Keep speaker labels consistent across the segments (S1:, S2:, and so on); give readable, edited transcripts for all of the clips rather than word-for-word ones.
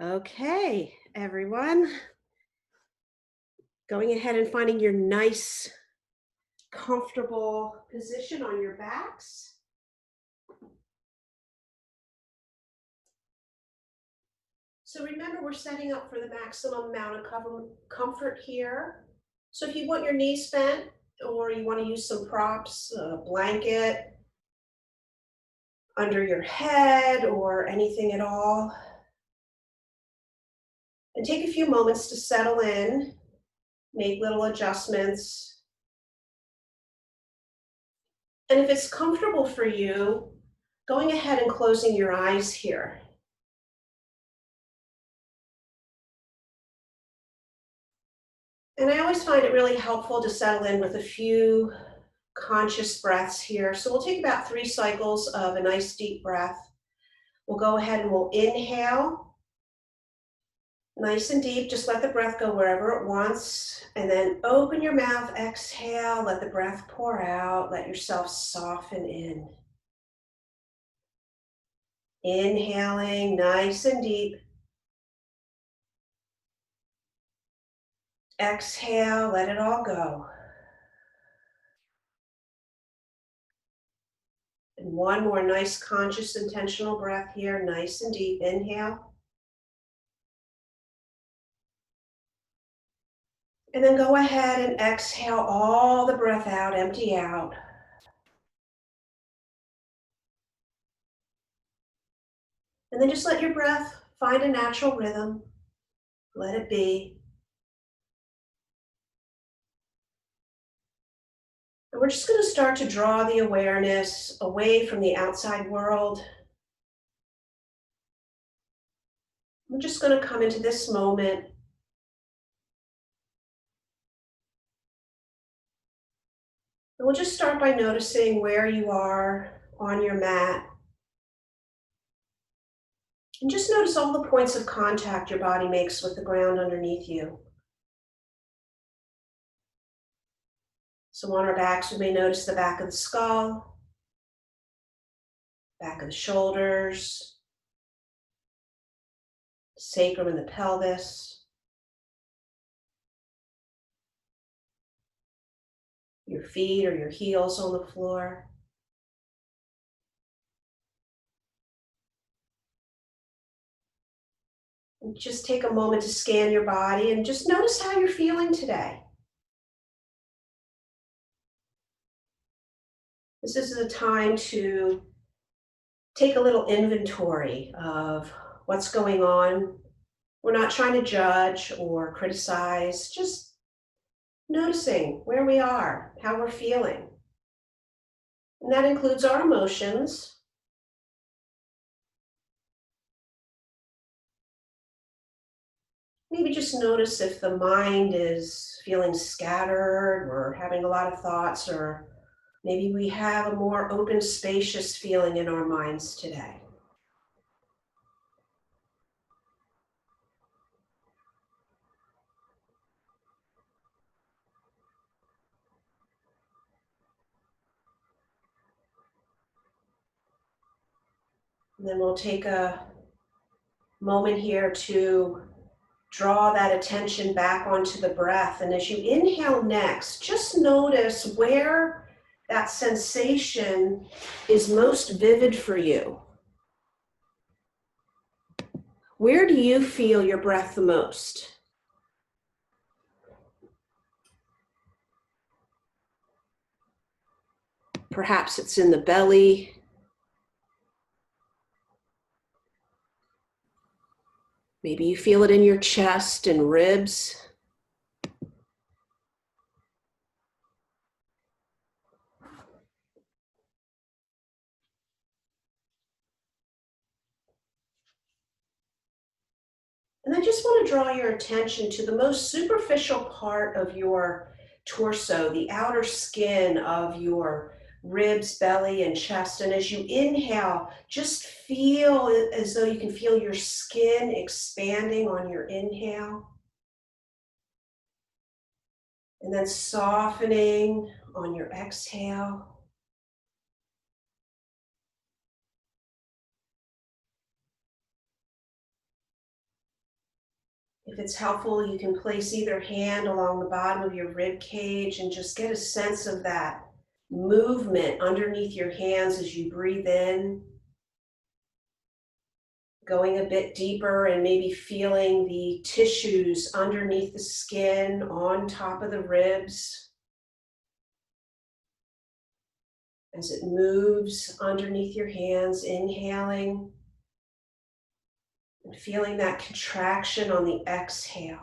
S1: Okay, everyone. Going ahead and finding your nice, comfortable position on your backs. So remember, we're setting up for the maximum amount of comfort here. So if you want your knees bent or you want to use some props, a blanket under your head or anything at all, and take a few moments to settle in, make little adjustments. And if it's comfortable for you, going ahead and closing your eyes here. And I always find it really helpful to settle in with a few conscious breaths here. So we'll take about 3 cycles of a nice deep breath. We'll go ahead and we'll inhale, nice and deep. Just let the breath go wherever it wants. And then open your mouth, exhale, let the breath pour out, let yourself soften in. Inhaling, nice and deep. Exhale, let it all go. And one more nice, conscious, intentional breath here, nice and deep. Inhale. And then go ahead and exhale all the breath out, empty out. And then just let your breath find a natural rhythm. Let it be. And we're just going to start to draw the awareness away from the outside world. We're just going to come into this moment. And we'll just start by noticing where you are on your mat. And just notice all the points of contact your body makes with the ground underneath you. So on our backs, we may notice the back of the skull, back of the shoulders, sacrum and the pelvis, your feet or your heels on the floor. And just take a moment to scan your body and just notice how you're feeling today. This is a time to take a little inventory of what's going on. We're not trying to judge or criticize, just noticing where we are, how we're feeling. And that includes our emotions. Maybe just notice if the mind is feeling scattered or having a lot of thoughts, or maybe we have a more open, spacious feeling in our minds today. And then we'll take a moment here to draw that attention back onto the breath. And as you inhale next, just notice where that sensation is most vivid for you. Where do you feel your breath the most? Perhaps it's in the belly. Maybe you feel it in your chest and ribs. And I just want to draw your attention to the most superficial part of your torso, the outer skin of your ribs, belly, and chest. And as you inhale, just feel as though you can feel your skin expanding on your inhale. And then softening on your exhale. If it's helpful, you can place either hand along the bottom of your rib cage and just get a sense of that movement underneath your hands as you breathe in, going a bit deeper and maybe feeling the tissues underneath the skin on top of the ribs as it moves underneath your hands, inhaling and feeling that contraction on the exhale.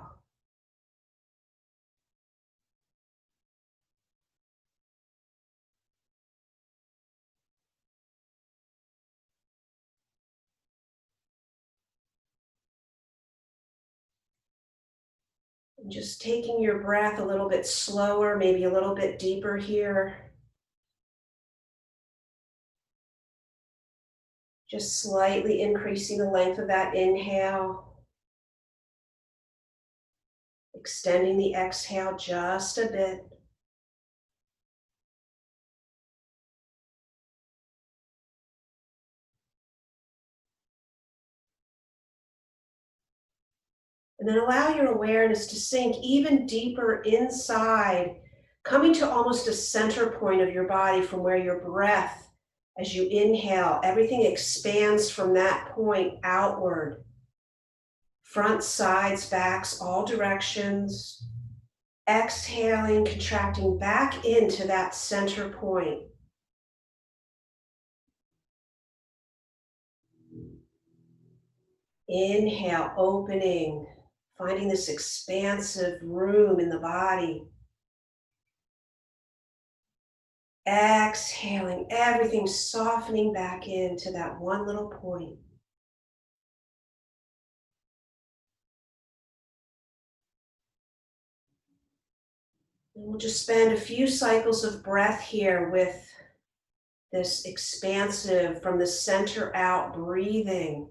S1: And just taking your breath a little bit slower, maybe a little bit deeper here. Just slightly increasing the length of that inhale. Extending the exhale just a bit. And then allow your awareness to sink even deeper inside, coming to almost a center point of your body from where your breath, as you inhale, everything expands from that point outward. Front, sides, backs, all directions. Exhaling, contracting back into that center point. Inhale, opening, finding this expansive room in the body. Exhaling, everything softening back into that one little point. And we'll just spend a few cycles of breath here with this expansive from the center out breathing.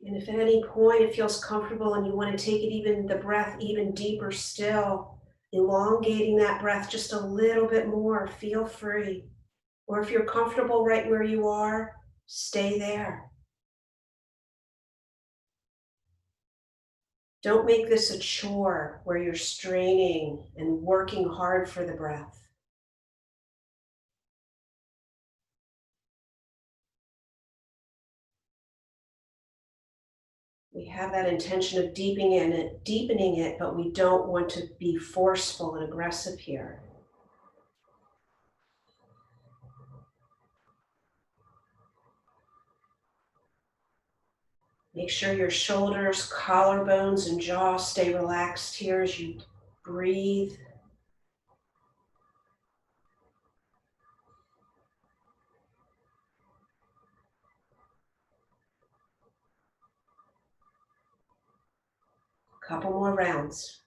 S1: And if at any point it feels comfortable and you want to take the breath even deeper still, elongating that breath just a little bit more, feel free. Or if you're comfortable right where you are, stay there. Don't make this a chore where you're straining and working hard for the breath. We have that intention of deepening it, but we don't want to be forceful and aggressive here. Make sure your shoulders, collarbones, and jaw stay relaxed here as you breathe. A couple more rounds.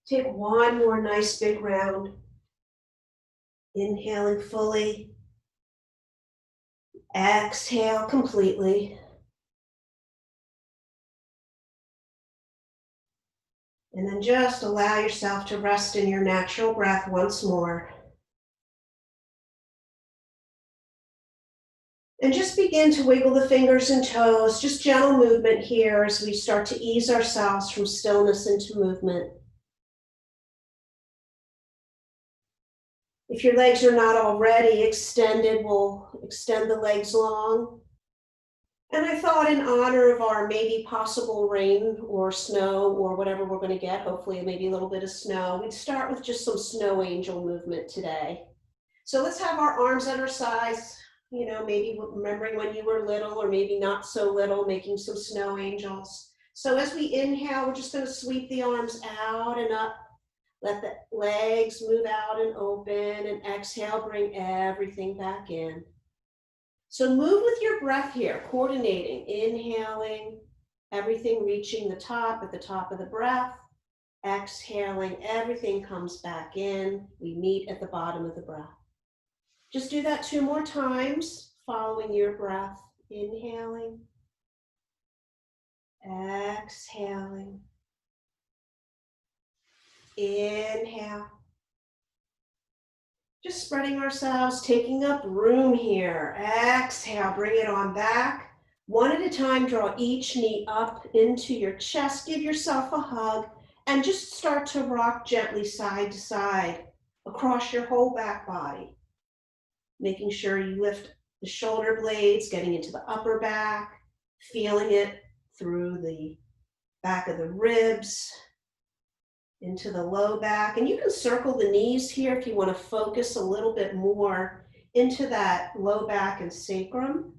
S1: Take one more nice big round. Inhaling fully. Exhale completely. And then just allow yourself to rest in your natural breath once more. And just begin to wiggle the fingers and toes, just gentle movement here as we start to ease ourselves from stillness into movement. If your legs are not already extended, we'll extend the legs long. And I thought in honor of our maybe possible rain or snow or whatever we're going to get, hopefully maybe a little bit of snow, we'd start with just some snow angel movement today. So let's have our arms at our sides, you know, maybe remembering when you were little or maybe not so little, making some snow angels. So as we inhale, we're just going to sweep the arms out and up. Let the legs move out and open, and exhale, bring everything back in. So move with your breath here, coordinating, inhaling, everything reaching the top at the top of the breath, exhaling, everything comes back in. We meet at the bottom of the breath. Just do that 2 more times, following your breath, inhaling, exhaling, inhale. Just spreading ourselves, taking up room here. Exhale, bring it on back. One at a time, draw each knee up into your chest. Give yourself a hug and just start to rock gently side to side across your whole back body. Making sure you lift the shoulder blades, getting into the upper back, feeling it through the back of the ribs, into the low back. And you can circle the knees here if you want to focus a little bit more into that low back and sacrum.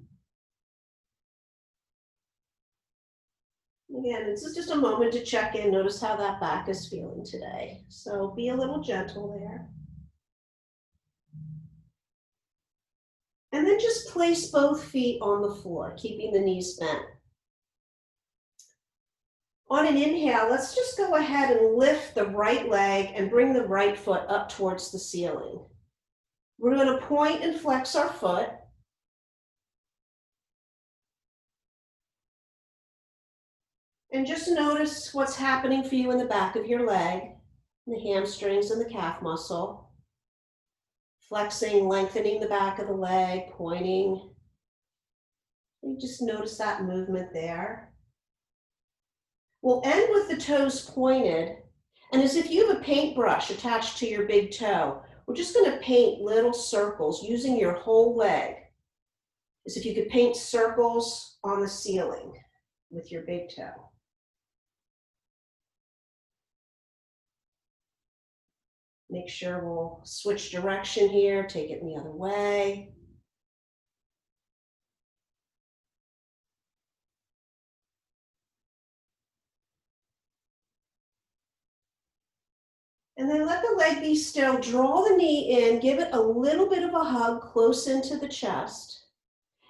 S1: Again, this is just a moment to check in. Notice how that back is feeling today. So be a little gentle there. And then just place both feet on the floor, keeping the knees bent. On an inhale, let's just go ahead and lift the right leg and bring the right foot up towards the ceiling. We're going to point and flex our foot. And just notice what's happening for you in the back of your leg, the hamstrings and the calf muscle. Flexing, lengthening the back of the leg, pointing. You just notice that movement there. We'll end with the toes pointed, and as if you have a paintbrush attached to your big toe, we're just going to paint little circles using your whole leg, as if you could paint circles on the ceiling with your big toe. Make sure we'll switch direction here, take it the other way. And then let the leg be still. Draw the knee in, give it a little bit of a hug close into the chest.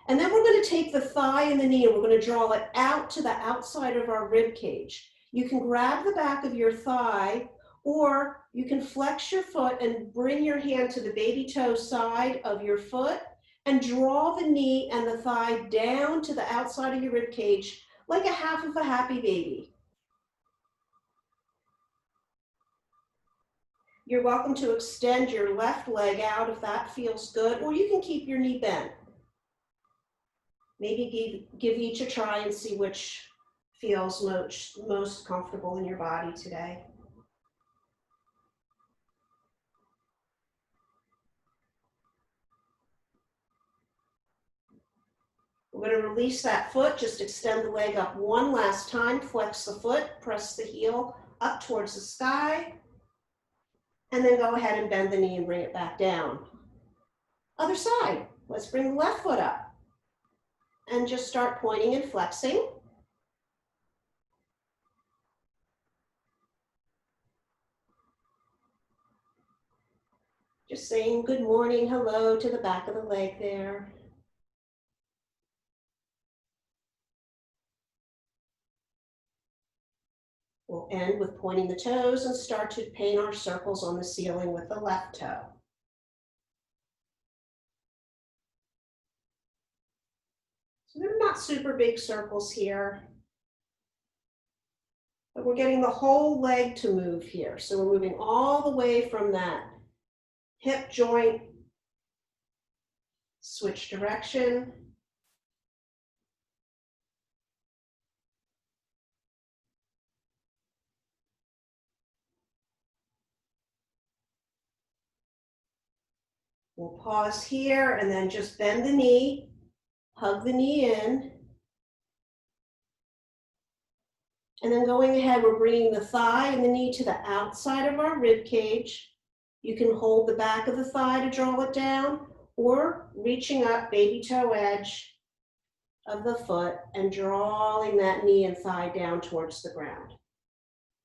S1: And then we're going to take the thigh and the knee and we're going to draw it out to the outside of our rib cage. You can grab the back of your thigh, or you can flex your foot and bring your hand to the baby toe side of your foot and draw the knee and the thigh down to the outside of your rib cage like a half of a happy baby. You're welcome to extend your left leg out if that feels good, or you can keep your knee bent. Maybe give each a try and see which feels most comfortable in your body today. We're going to release that foot, just extend the leg up one last time, flex the foot, press the heel up towards the sky, and then go ahead and bend the knee and bring it back down. Other side, let's bring the left foot up and just start pointing and flexing. Just saying good morning, hello to the back of the leg there. We'll end with pointing the toes and start to paint our circles on the ceiling with the left toe. So they're not super big circles here, but we're getting the whole leg to move here. So we're moving all the way from that hip joint, switch direction. We'll pause here and then just bend the knee, hug the knee in, And then going ahead, we're bringing the thigh and the knee to the outside of our rib cage. You can hold the back of the thigh to draw it down, or reaching up, baby toe edge of the foot and drawing that knee and thigh down towards the ground.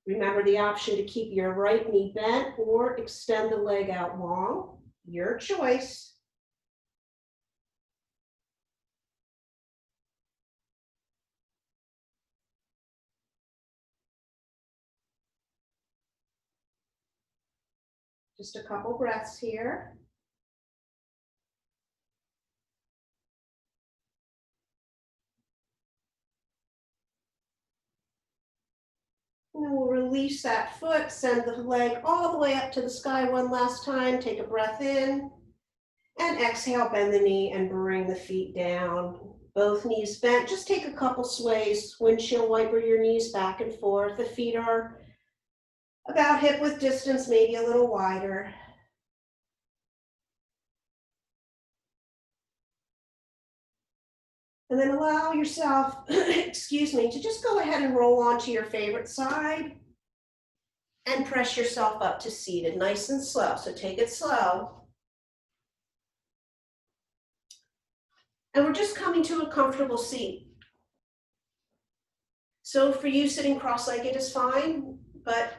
S1: Remember the option to keep your right knee bent or extend the leg out long, your choice. Just a couple breaths here. And then we'll release that foot, send the leg all the way up to the sky one last time. Take a breath in and exhale, bend the knee and bring the feet down. Both knees bent, just take a couple sways, windshield wiper your knees back and forth. The feet are about hip width distance, maybe a little wider. And then allow yourself, excuse me, to just go ahead and roll onto your favorite side and press yourself up to seated, nice and slow. So take it slow. And we're just coming to a comfortable seat. So for you, sitting cross-legged is fine, but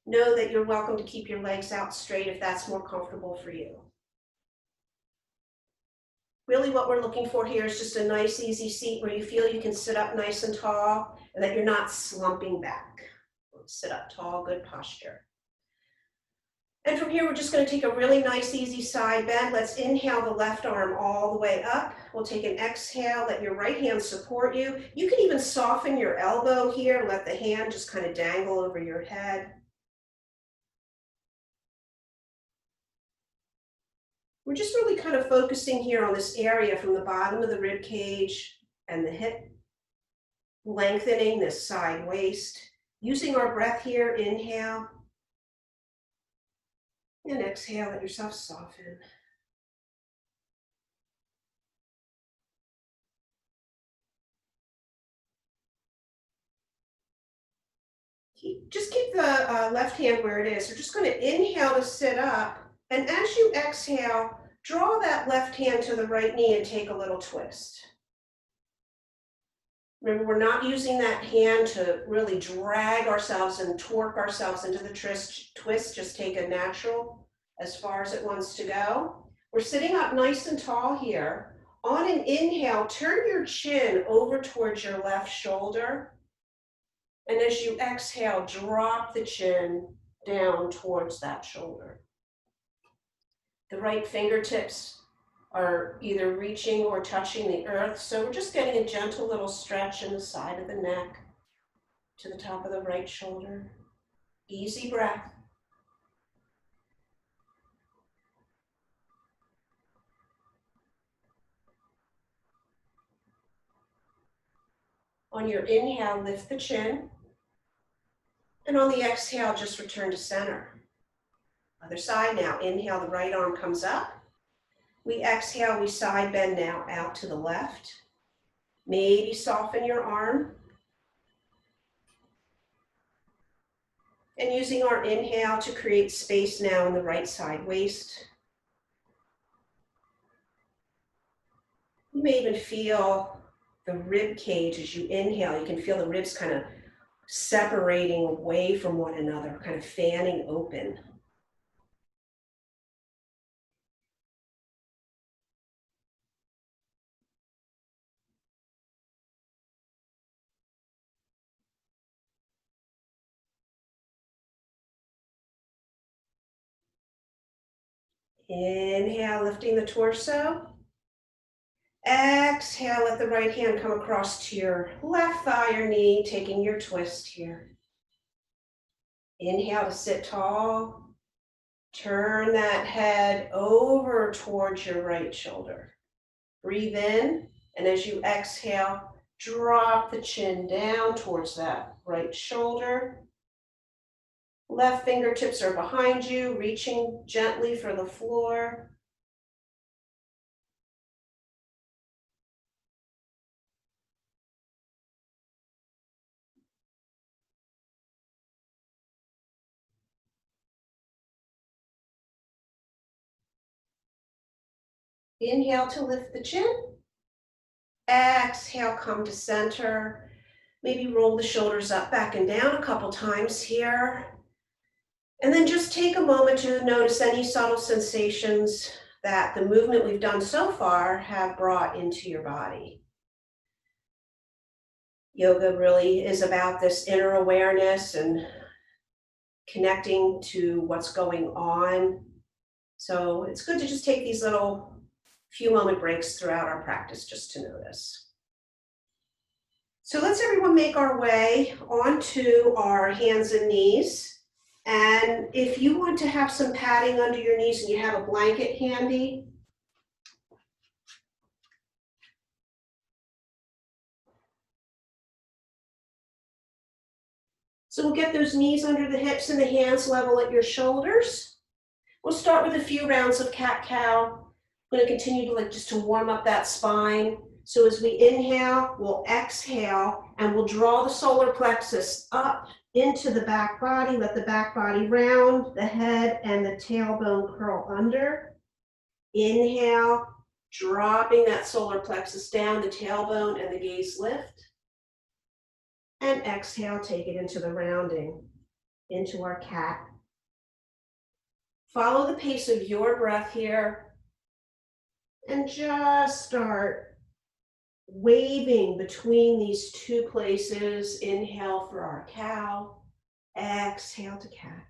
S1: know that you're welcome to keep your legs out straight if that's more comfortable for you. Really what we're looking for here is just a nice, easy seat where you feel you can sit up nice and tall and that you're not slumping back. Sit up tall, good posture. And from here, we're just going to take a really nice, easy side bend. Let's inhale the left arm all the way up. We'll take an exhale, let your right hand support you. You can even soften your elbow here, let the hand just kind of dangle over your head. We're just really kind of focusing here on this area from the bottom of the rib cage and the hip, lengthening this side waist. Using our breath here, inhale. And exhale, let yourself soften. Just keep the left hand where it is. We're just going to inhale to sit up. And as you exhale, draw that left hand to the right knee and take a little twist. Remember, we're not using that hand to really drag ourselves and torque ourselves into the twist. Just take a natural as far as it wants to go. We're sitting up nice and tall here. On an inhale, turn your chin over towards your left shoulder. And as you exhale, drop the chin down towards that shoulder. The right fingertips are either reaching or touching the earth. So we're just getting a gentle little stretch in the side of the neck to the top of the right shoulder. Easy breath. On your inhale, lift the chin. And on the exhale, just return to center. Other side now. Inhale, the right arm comes up. We exhale, we side bend now out to the left. Maybe soften your arm. And using our inhale to create space now in the right side waist. You may even feel the rib cage as you inhale. You can feel the ribs kind of separating away from one another, kind of fanning open. Inhale, lifting the torso. Exhale, let the right hand come across to your left thigh or knee, taking your twist here. Inhale to sit tall. Turn that head over towards your right shoulder. Breathe in, and as you exhale, drop the chin down towards that right shoulder. Left fingertips are behind you, reaching gently for the floor. Inhale to lift the chin. Exhale, come to center. Maybe roll the shoulders up, back and down a couple times here. And then just take a moment to notice any subtle sensations that the movement we've done so far have brought into your body. Yoga really is about this inner awareness and connecting to what's going on. So it's good to just take these little few moment breaks throughout our practice just to notice. So let's everyone make our way onto our hands and knees. And if you want to have some padding under your knees and you have a blanket handy, so we'll get those knees under the hips and the hands level at your shoulders. We'll start with a few rounds of cat-cow. I'm going to continue to just to warm up that spine. So as we inhale, we'll exhale, and we'll draw the solar plexus up into the back body. Let the back body round, the head and the tailbone curl under. Inhale, dropping that solar plexus down, the tailbone and the gaze lift. And exhale, take it into the rounding, into our cat. Follow the pace of your breath here. And just start waving between these two places. Inhale for our cow, exhale to cat.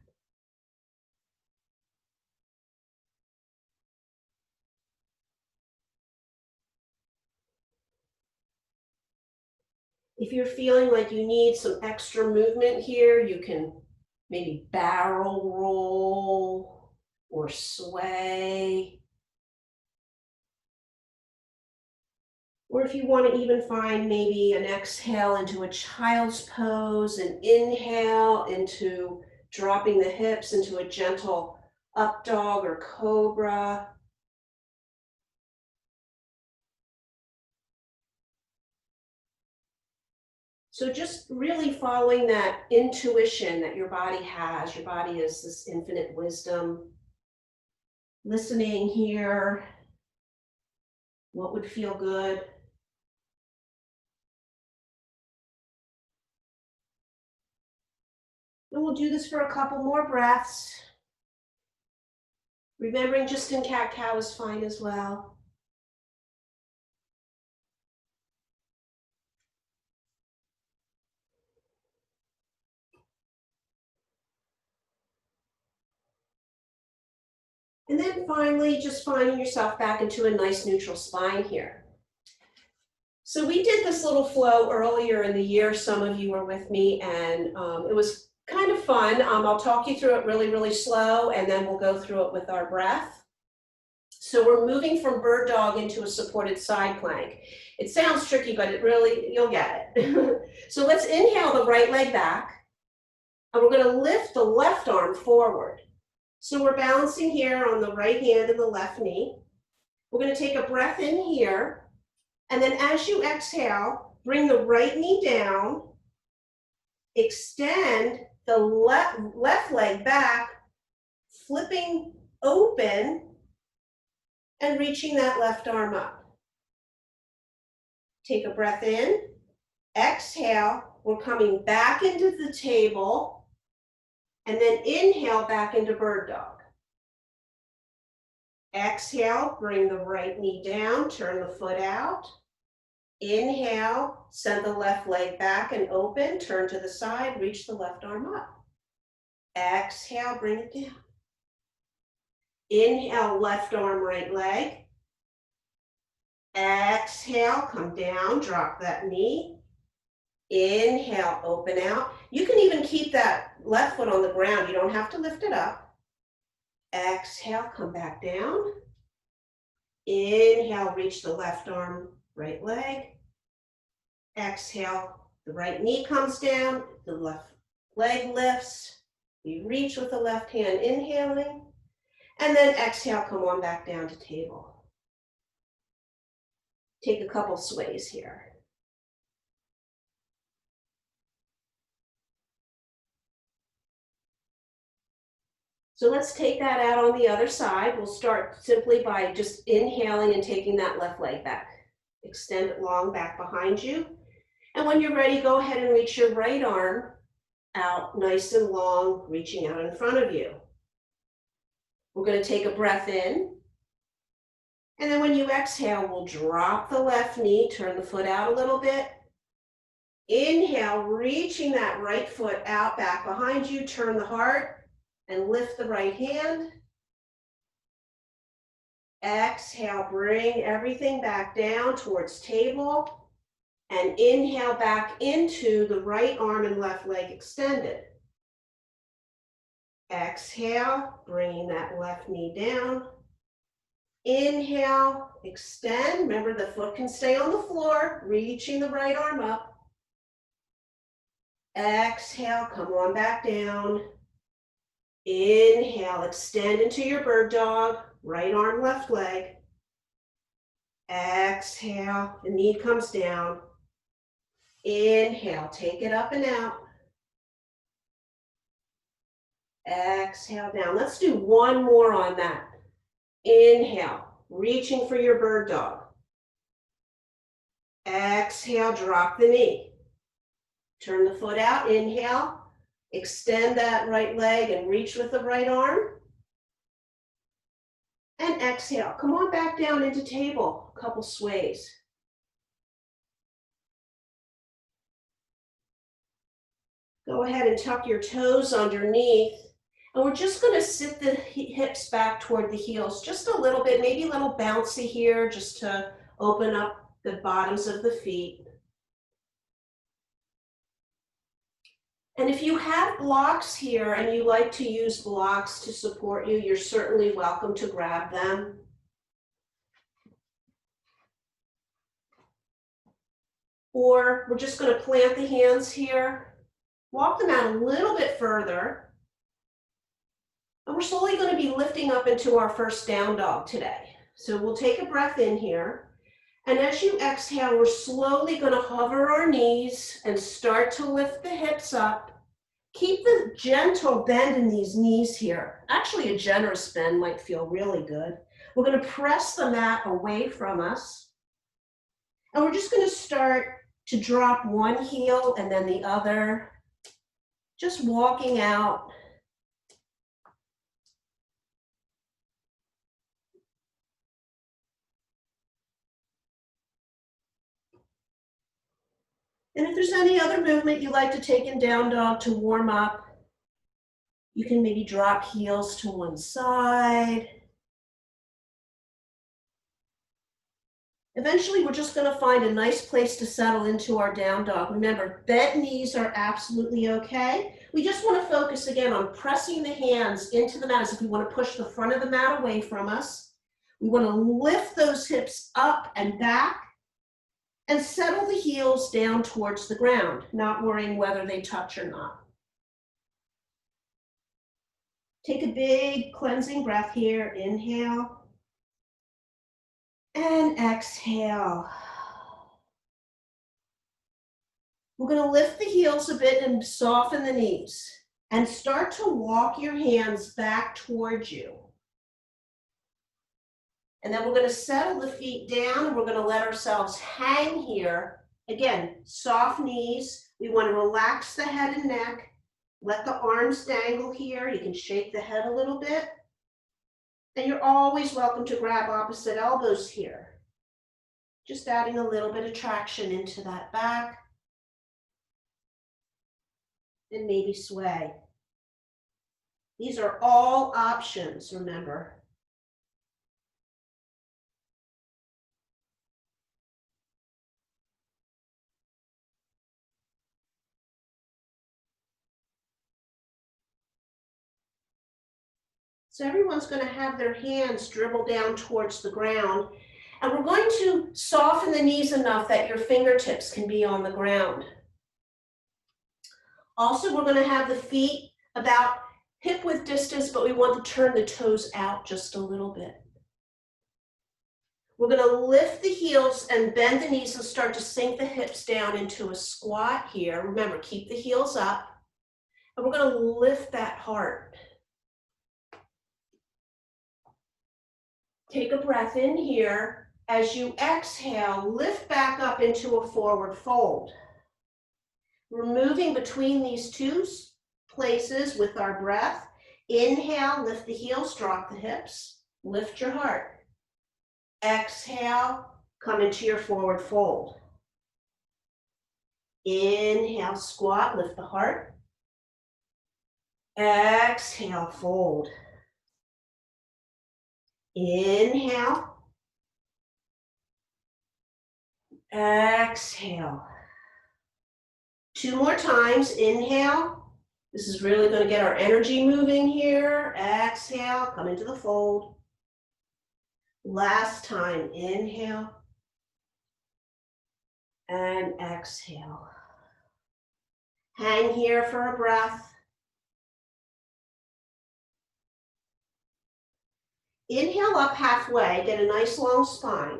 S1: If you're feeling like you need some extra movement here, you can maybe barrel roll or sway. Or if you want to even find maybe an exhale into a child's pose, an inhale into dropping the hips into a gentle up dog or cobra. So just really following that intuition that your body has. Your body is this infinite wisdom. Listening here, what would feel good? And we'll do this for a couple more breaths. Remembering just in cat-cow is fine as well. And then finally, just finding yourself back into a nice neutral spine here. So we did this little flow earlier in the year. Some of you were with me, and it was kind of fun. I'll talk you through it really, really slow, and then we'll go through it with our breath. So we're moving from bird dog into a supported side plank. It sounds tricky, but it really, you'll get it. So let's inhale the right leg back, and we're going to lift the left arm forward. So we're balancing here on the right hand and the left knee. We're going to take a breath in here, and then as you exhale, bring the right knee down, extend the left leg back, flipping open, and reaching that left arm up. Take a breath in, exhale, we're coming back into the table, and then inhale back into bird dog. Exhale, bring the right knee down, turn the foot out. Inhale, send the left leg back and open, turn to the side, reach the left arm up. Exhale, bring it down. Inhale, left arm, right leg. Exhale, come down, drop that knee. Inhale, open out. You can even keep that left foot on the ground. You don't have to lift it up. Exhale, come back down. Inhale, reach the left arm, right leg. Exhale, the right knee comes down, the left leg lifts. We reach with the left hand, inhaling. And then exhale, come on back down to table. Take a couple sways here. So let's take that out on the other side. We'll start simply by just inhaling and taking that left leg back. Extend it long back behind you. And when you're ready, go ahead and reach your right arm out nice and long, reaching out in front of you. We're going to take a breath in. And then when you exhale, we'll drop the left knee, turn the foot out a little bit. Inhale, reaching that right foot out back behind you, turn the heart and lift the right hand. Exhale, bring everything back down towards table. And inhale back into the right arm and left leg extended. Exhale, bringing that left knee down. Inhale, extend. Remember, the foot can stay on the floor, reaching the right arm up. Exhale, come on back down. Inhale, extend into your bird dog, right arm, left leg. Exhale, the knee comes down. Inhale, take it up and out. Exhale down. Let's do one more on that. Inhale, reaching for your bird dog. Exhale, drop the knee. Turn the foot out, inhale. Extend that right leg and reach with the right arm. And exhale, come on back down into table, a couple sways. Go ahead and tuck your toes underneath. And we're just going to sit the hips back toward the heels just a little bit, maybe a little bouncy here just to open up the bottoms of the feet. And if you have blocks here and you like to use blocks to support you, you're certainly welcome to grab them. Or we're just going to plant the hands here, walk them out a little bit further. And we're slowly going to be lifting up into our first down dog today. So we'll take a breath in here. And as you exhale, we're slowly going to hover our knees and start to lift the hips up. Keep the gentle bend in these knees here. Actually, a generous bend might feel really good. We're going to press the mat away from us. And we're just going to start to drop one heel and then the other. Just walking out. And if there's any other movement you like to take in down dog to warm up, you can maybe drop heels to one side. Eventually, we're just going to find a nice place to settle into our down dog. Remember, bent knees are absolutely okay. We just want to focus again on pressing the hands into the mat as if we want to push the front of the mat away from us. We want to lift those hips up and back. And settle the heels down towards the ground, not worrying whether they touch or not. Take a big cleansing breath here. Inhale. And exhale. We're going to lift the heels a bit and soften the knees. And start to walk your hands back towards you. And then we're going to settle the feet down and we're going to let ourselves hang here. Again, soft knees. We want to relax the head and neck. Let the arms dangle here. You can shake the head a little bit. And you're always welcome to grab opposite elbows here. Just adding a little bit of traction into that back. And maybe sway. These are all options, remember. So everyone's going to have their hands dribble down towards the ground. And we're going to soften the knees enough that your fingertips can be on the ground. Also, we're going to have the feet about hip width distance, but we want to turn the toes out just a little bit. We're going to lift the heels and bend the knees and start to sink the hips down into a squat here. Remember, keep the heels up. And we're going to lift that heart. Take a breath in here. As you exhale, lift back up into a forward fold. We're moving between these two places with our breath. Inhale, lift the heels, drop the hips, lift your heart. Exhale, come into your forward fold. Inhale, squat, lift the heart. Exhale, fold. Inhale. Exhale. 2 more times. Inhale. This is really going to get our energy moving here. Exhale, come into the fold. Last time. Inhale. And exhale. Hang here for a breath. Inhale up halfway, get a nice long spine.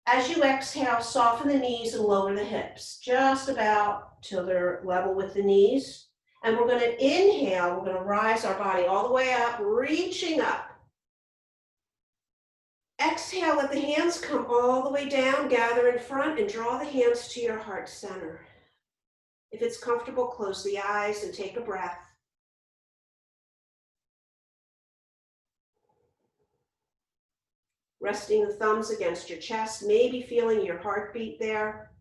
S1: As you exhale, soften the knees and lower the hips, just about till they're level with the knees. And we're going to inhale, we're going to rise our body all the way up, reaching up. Exhale, let the hands come all the way down, gather in front, and draw the hands to your heart center. If it's comfortable, close the eyes and take a breath. Resting the thumbs against your chest, maybe feeling your heartbeat there.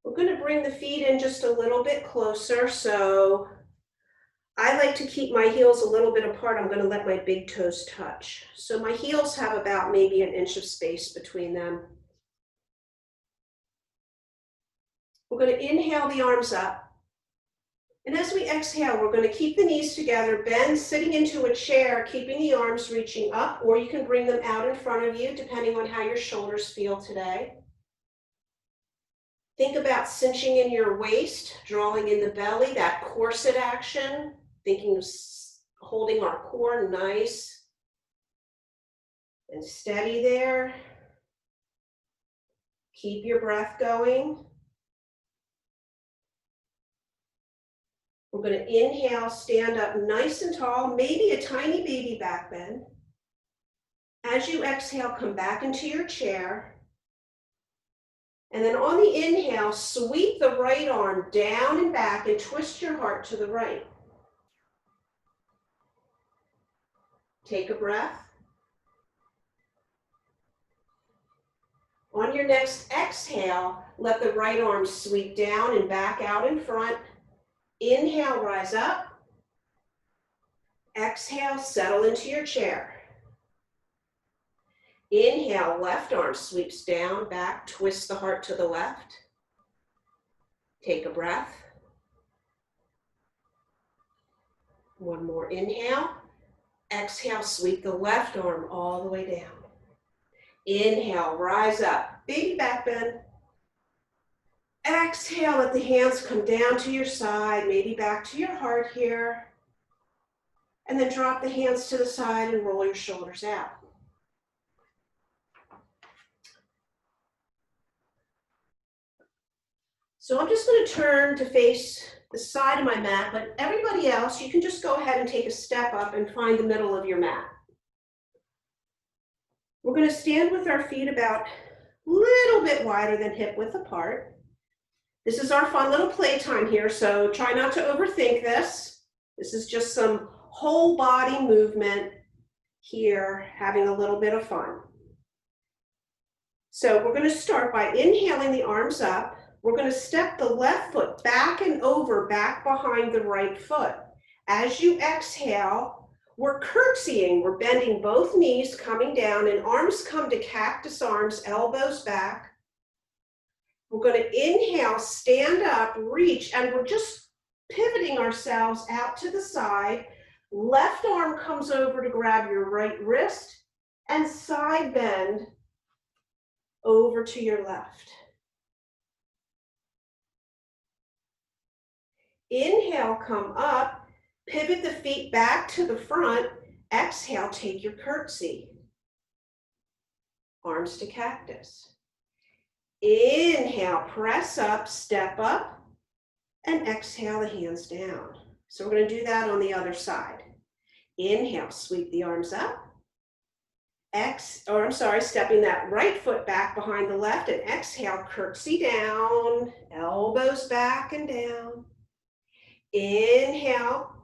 S1: We're going to bring the feet in just a little bit closer. So I like to keep my heels a little bit apart. I'm going to let my big toes touch. So my heels have about maybe an inch of space between them. We're going to inhale the arms up. And as we exhale, we're going to keep the knees together, bend sitting into a chair, keeping the arms reaching up, or you can bring them out in front of you, depending on how your shoulders feel today. Think about cinching in your waist, drawing in the belly, that corset action, thinking of holding our core nice and steady there. Keep your breath going. We're going to inhale, stand up nice and tall, maybe a tiny baby back bend. As you exhale, come back into your chair. And then on the inhale, sweep the right arm down and back and twist your heart to the right. Take a breath. On your next exhale, let the right arm sweep down and back out in front. Inhale, rise up. Exhale, settle into your chair. Inhale, left arm sweeps down, back, twist the heart to the left. Take a breath. One more inhale. Exhale, sweep the left arm all the way down. Inhale, rise up, baby back bend. Exhale, let the hands come down to your side, maybe back to your heart here. And then drop the hands to the side and roll your shoulders out. So I'm just going to turn to face the side of my mat, but everybody else, you can just go ahead and take a step up and find the middle of your mat. We're going to stand with our feet about a little bit wider than hip width apart. This is our fun little playtime here, so try not to overthink this. This is just some whole body movement here, having a little bit of fun. So we're going to start by inhaling the arms up. We're going to step the left foot back and over, back behind the right foot. As you exhale, we're curtsying. We're bending both knees, coming down, and arms come to cactus arms, elbows back. We're going to inhale, stand up, reach, and we're just pivoting ourselves out to the side. Left arm comes over to grab your right wrist, and side bend over to your left. Inhale, come up, pivot the feet back to the front. Exhale, take your curtsy. Arms to cactus. Inhale, press up, step up, and exhale the hands down. So we're going to do that on the other side. Inhale, sweep the arms up. Stepping that right foot back behind the left, and exhale, curtsy down, elbows back and down. Inhale,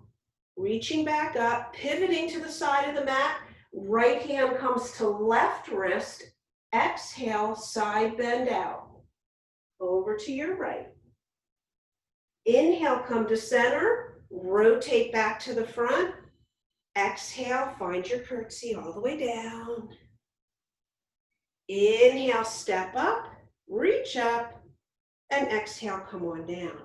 S1: reaching back up, pivoting to the side of the mat. Right hand comes to left wrist. Exhale, side bend out. Over to your right. Inhale, come to center, rotate back to the front. Exhale, find your curtsy all the way down. Inhale, step up, reach up, and exhale, come on down.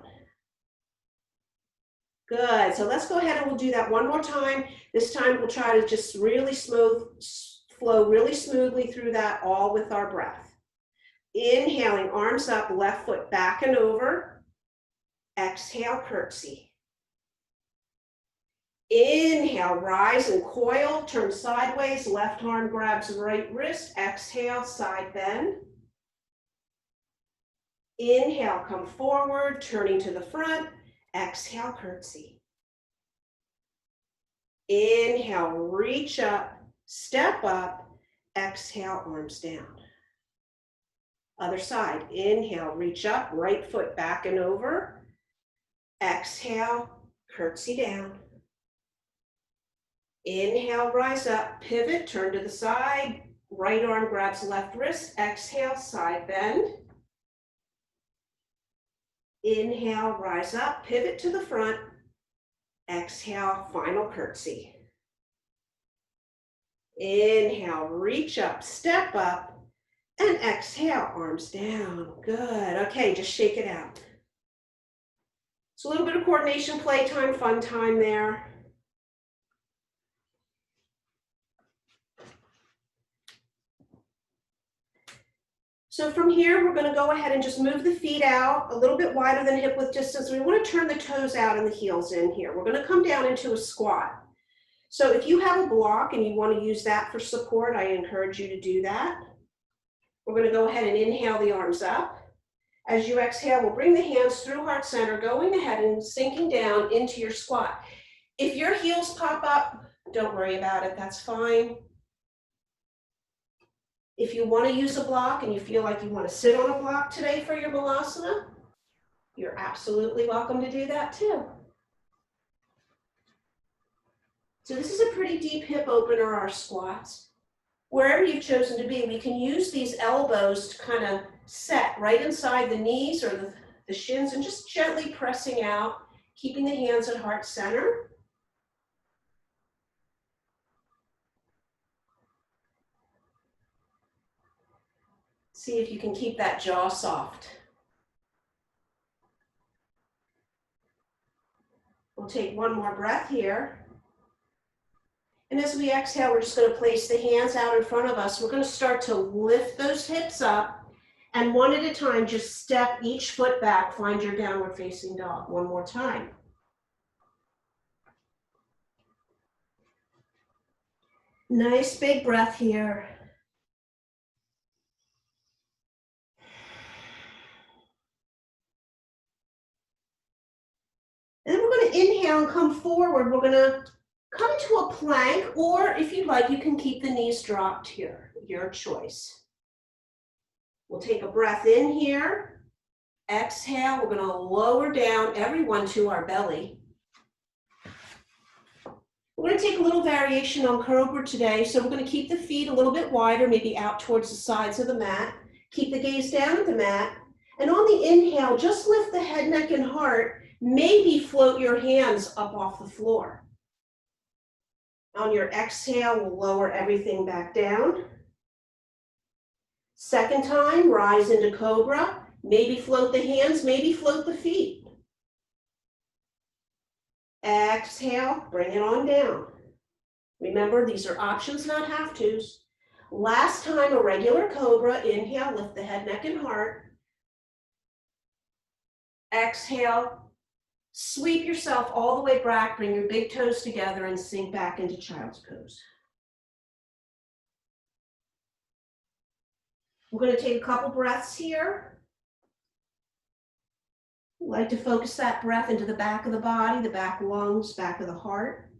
S1: Good, so let's go ahead and we'll do that one more time. This time we'll try to just really flow really smoothly through that, all with our breath. Inhaling, arms up, left foot back and over. Exhale, curtsy. Inhale, rise and coil, turn sideways, left arm grabs right wrist. Exhale, side bend. Inhale, come forward, turning to the front. Exhale, curtsy. Inhale, reach up, step up. Exhale, arms down. Other side, inhale, reach up, right foot back and over. Exhale, curtsy down. Inhale, rise up, pivot, turn to the side. Right arm grabs left wrist. Exhale, side bend. Inhale, rise up, pivot to the front. Exhale, final curtsy. Inhale, reach up, step up. And exhale, arms down. Good. Okay, just shake it out. So a little bit of coordination, playtime, fun time there. So from here, we're going to go ahead and just move the feet out a little bit wider than hip width distance. We want to turn the toes out and the heels in here. We're going to come down into a squat. So if you have a block and you want to use that for support, I encourage you to do that. We're going to go ahead and inhale the arms up. As you exhale, we'll bring the hands through heart center, going ahead and sinking down into your squat. If your heels pop up, don't worry about it, that's fine. If you want to use a block and you feel like you want to sit on a block today for your Malasana, you're absolutely welcome to do that too. So this is a pretty deep hip opener, our squats. Wherever you've chosen to be, we can use these elbows to kind of set right inside the knees or the shins and just gently pressing out, keeping the hands at heart center. See if you can keep that jaw soft. We'll take one more breath here. And as we exhale, we're just going to place the hands out in front of us. We're going to start to lift those hips up. And one at a time, just step each foot back. Find your downward facing dog. One more time. Nice big breath here. And then we're going to inhale and come forward. We're going to come into a plank, or if you'd like, you can keep the knees dropped here, your choice. We'll take a breath in here. Exhale, we're going to lower down everyone to our belly. We're going to take a little variation on Cobra today, so we're going to keep the feet a little bit wider, maybe out towards the sides of the mat. Keep the gaze down at the mat. And on the inhale, just lift the head, neck, and heart. Maybe float your hands up off the floor. On your exhale, we'll lower everything back down. Second time, rise into Cobra. Maybe float the hands, maybe float the feet. Exhale, bring it on down. Remember, these are options, not have-tos. Last time, a regular Cobra. Inhale, lift the head, neck, and heart. Exhale, sweep yourself all the way back, bring your big toes together and sink back into child's pose. We're going to take a couple breaths here. We like to focus that breath into the back of the body, the back lungs, back of the heart.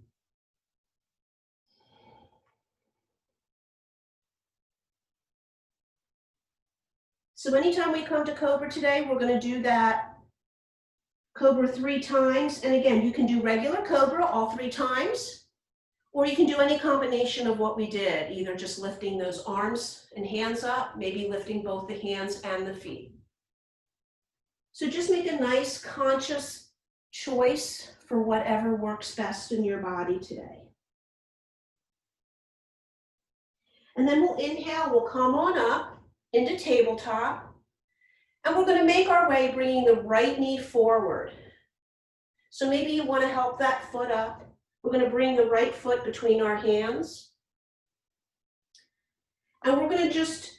S1: So anytime we come to Cobra today, we're going to do that Cobra 3 times. And again, you can do regular Cobra all 3 times, or you can do any combination of what we did, either just lifting those arms and hands up, maybe lifting both the hands and the feet. So just make a nice conscious choice for whatever works best in your body today. And then we'll inhale, we'll come on up into tabletop, and we're going to make our way bringing the right knee forward. So maybe you want to help that foot up. We're going to bring the right foot between our hands. And we're going to just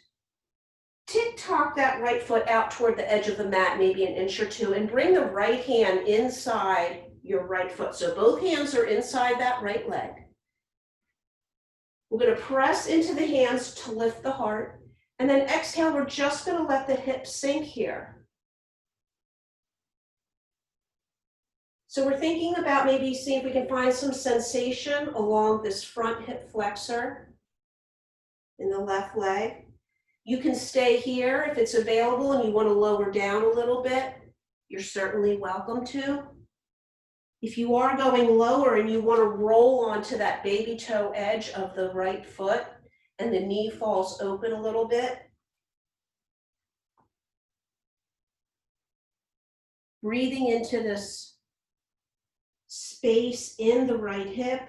S1: tick-tock that right foot out toward the edge of the mat, maybe an inch or two, and bring the right hand inside your right foot. So both hands are inside that right leg. We're going to press into the hands to lift the heart. And then exhale, we're just going to let the hips sink here. So we're thinking about maybe seeing if we can find some sensation along this front hip flexor in the left leg. You can stay here if it's available and you want to lower down a little bit. You're certainly welcome to. If you are going lower and you want to roll onto that baby toe edge of the right foot and the knee falls open a little bit, breathing into this space in the right hip.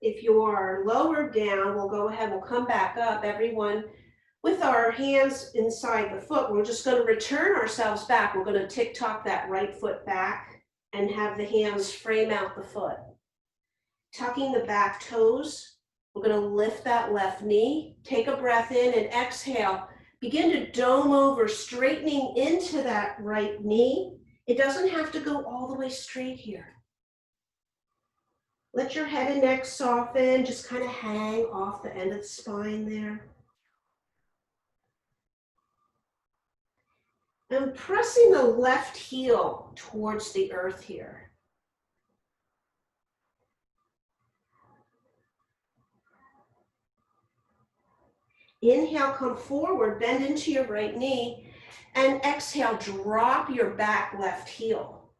S1: If you are lower down, we'll go ahead, we'll come back up, everyone, with our hands inside the foot. We're just going to return ourselves back. We're going to tick-tock that right foot back and have the hands frame out the foot. Tucking the back toes, we're going to lift that left knee, take a breath in and exhale. Begin to dome over, straightening into that right knee. It doesn't have to go all the way straight here. Let your head and neck soften, just kind of hang off the end of the spine there. And pressing the left heel towards the earth here. Inhale, come forward, bend into your right knee, and exhale, drop your back left heel.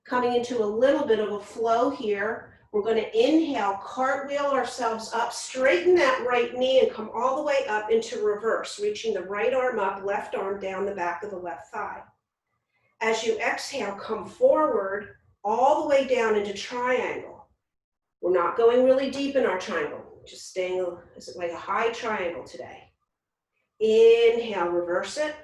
S1: Coming into a little bit of a flow here. We're going to inhale, cartwheel ourselves up, straighten that right knee and come all the way up into reverse, reaching the right arm up, left arm down the back of the left thigh. As you exhale, come forward all the way down into triangle. We're not going really deep in our triangle, just staying like a high triangle today. Inhale, reverse it.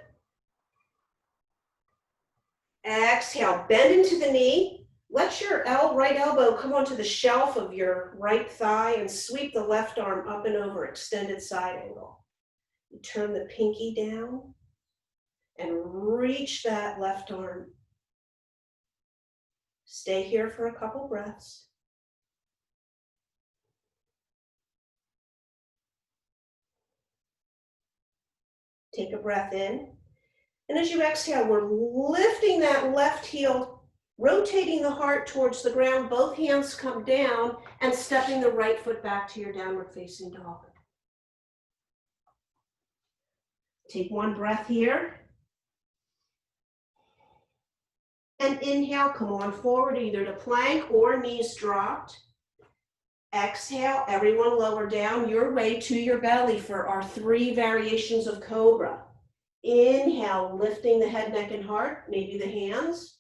S1: Exhale, bend into the knee. Let your right elbow come onto the shelf of your right thigh and sweep the left arm up and over, extended side angle. You turn the pinky down and reach that left arm. Stay here for a couple breaths. Take a breath in. And as you exhale, we're lifting that left heel, rotating the heart towards the ground, both hands come down, and stepping the right foot back to your downward facing dog. Take one breath here. And inhale, come on forward, either to plank or knees dropped. Exhale, everyone lower down your way to your belly for our 3 variations of Cobra. Inhale, lifting the head, neck, and heart, maybe the hands.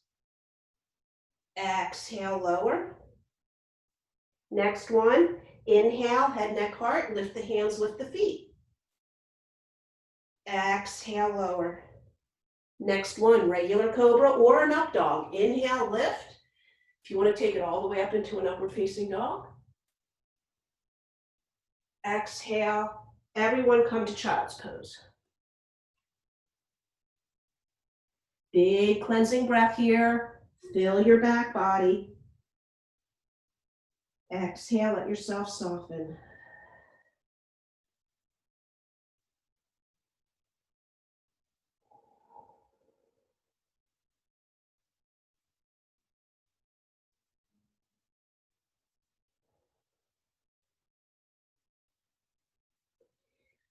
S1: Exhale, lower. Next one, inhale, head, neck, heart, lift the hands, lift the feet. Exhale, lower. Next one, regular Cobra or an up dog. Inhale, lift. If you want to take it all the way up into an upward facing dog. Exhale, Everyone come to child's pose. Big cleansing breath here. Fill your back body. Exhale, let yourself soften.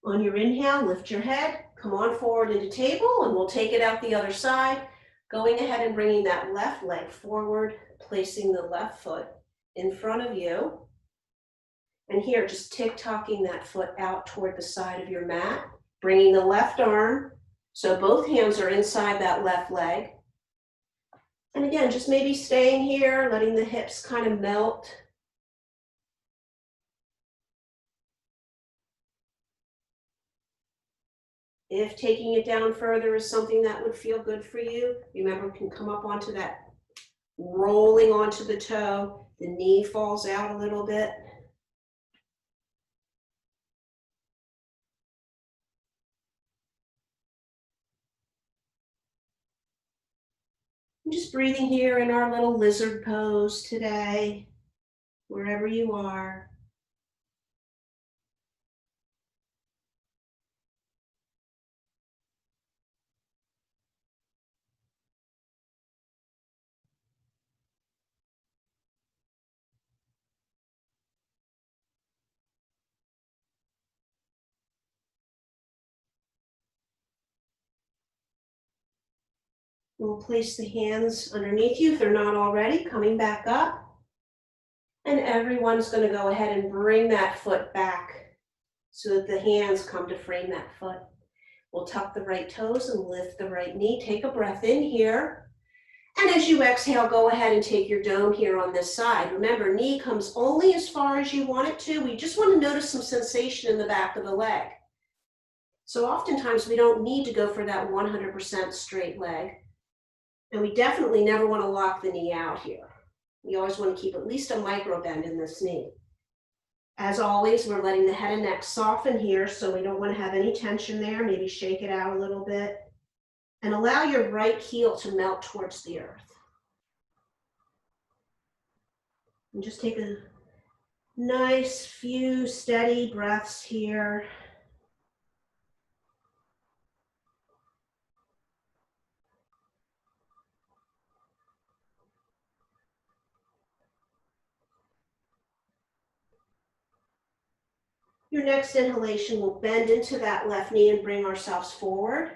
S1: On your inhale, lift your head, come on forward into table, and we'll take it out the other side. Going ahead and bringing that left leg forward, placing the left foot in front of you. And here, just tick-tocking that foot out toward the side of your mat, bringing the left arm, so both hands are inside that left leg. And again, just maybe staying here, letting the hips kind of melt. If taking it down further is something that would feel good for you, remember, you can come up onto that, rolling onto the toe, the knee falls out a little bit. And just breathing here in our little lizard pose today, wherever you are. We'll place the hands underneath you if they're not already, coming back up. And everyone's going to go ahead and bring that foot back so that the hands come to frame that foot. We'll tuck the right toes and lift the right knee. Take a breath in here. And as you exhale, go ahead and take your dome here on this side. Remember, knee comes only as far as you want it to. We just want to notice some sensation in the back of the leg. So oftentimes we don't need to go for that 100% straight leg. And we definitely never want to lock the knee out here. We always want to keep at least a micro bend in this knee. As always, we're letting the head and neck soften here, so we don't want to have any tension there. Maybe shake it out a little bit. And allow your right heel to melt towards the earth. And just take a nice few steady breaths here. Your next inhalation will bend into that left knee and bring ourselves forward.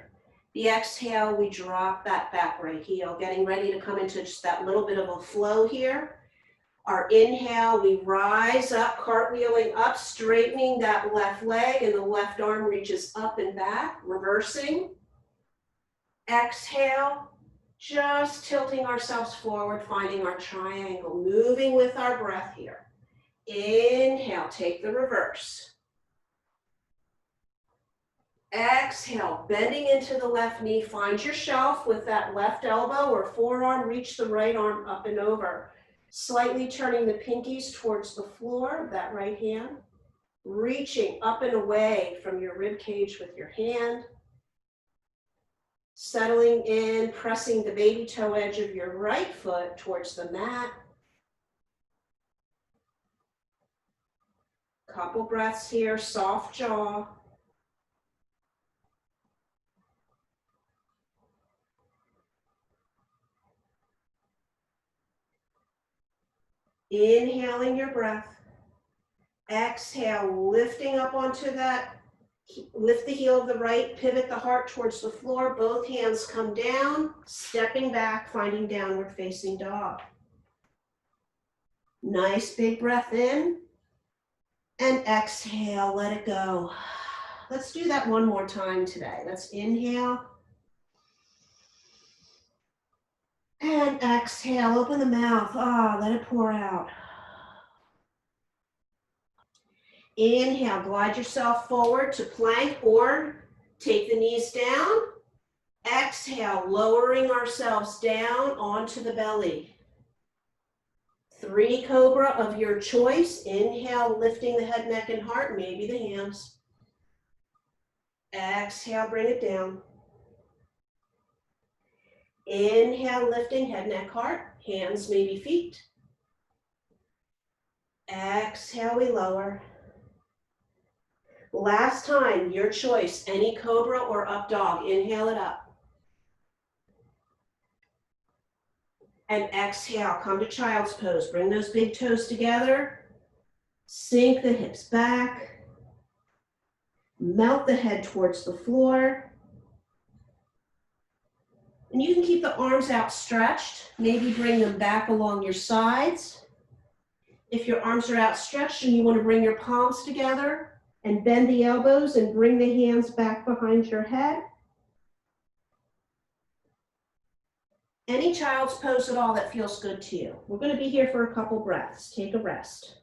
S1: The exhale, we drop that back right heel, getting ready to come into just that little bit of a flow here. Our inhale, we rise up, cartwheeling up, straightening that left leg, and the left arm reaches up and back, reversing. Exhale, just tilting ourselves forward, finding our triangle, moving with our breath here. Inhale, take the reverse. Exhale, bending into the left knee, find your shelf with that left elbow or forearm, reach the right arm up and over. Slightly turning the pinkies towards the floor of that right hand, reaching up and away from your rib cage with your hand. Settling in, pressing the baby toe edge of your right foot towards the mat. Couple breaths here, soft jaw. Inhaling your breath. Exhale, lifting up onto that. Lift the heel of the right, pivot the heart towards the floor. Both hands come down, stepping back, finding downward facing dog. Nice big breath in. And exhale, let it go. Let's do that one more time today. Let's inhale. And exhale, open the mouth. Let it pour out. Inhale, glide yourself forward to plank or take the knees down. Exhale, lowering ourselves down onto the belly. 3 cobra of your choice. Inhale, lifting the head, neck, and heart, maybe the hands. Exhale, bring it down. Inhale, lifting head, neck, heart, hands, maybe feet. Exhale, we lower. Last time, your choice, any cobra or up dog. Inhale it up. And exhale, come to child's pose. Bring those big toes together. Sink the hips back. Melt the head towards the floor. And you can keep the arms outstretched. Maybe bring them back along your sides. If your arms are outstretched and you want to bring your palms together and bend the elbows and bring the hands back behind your head. Any child's pose at all that feels good to you. We're going to be here for a couple breaths. Take a rest.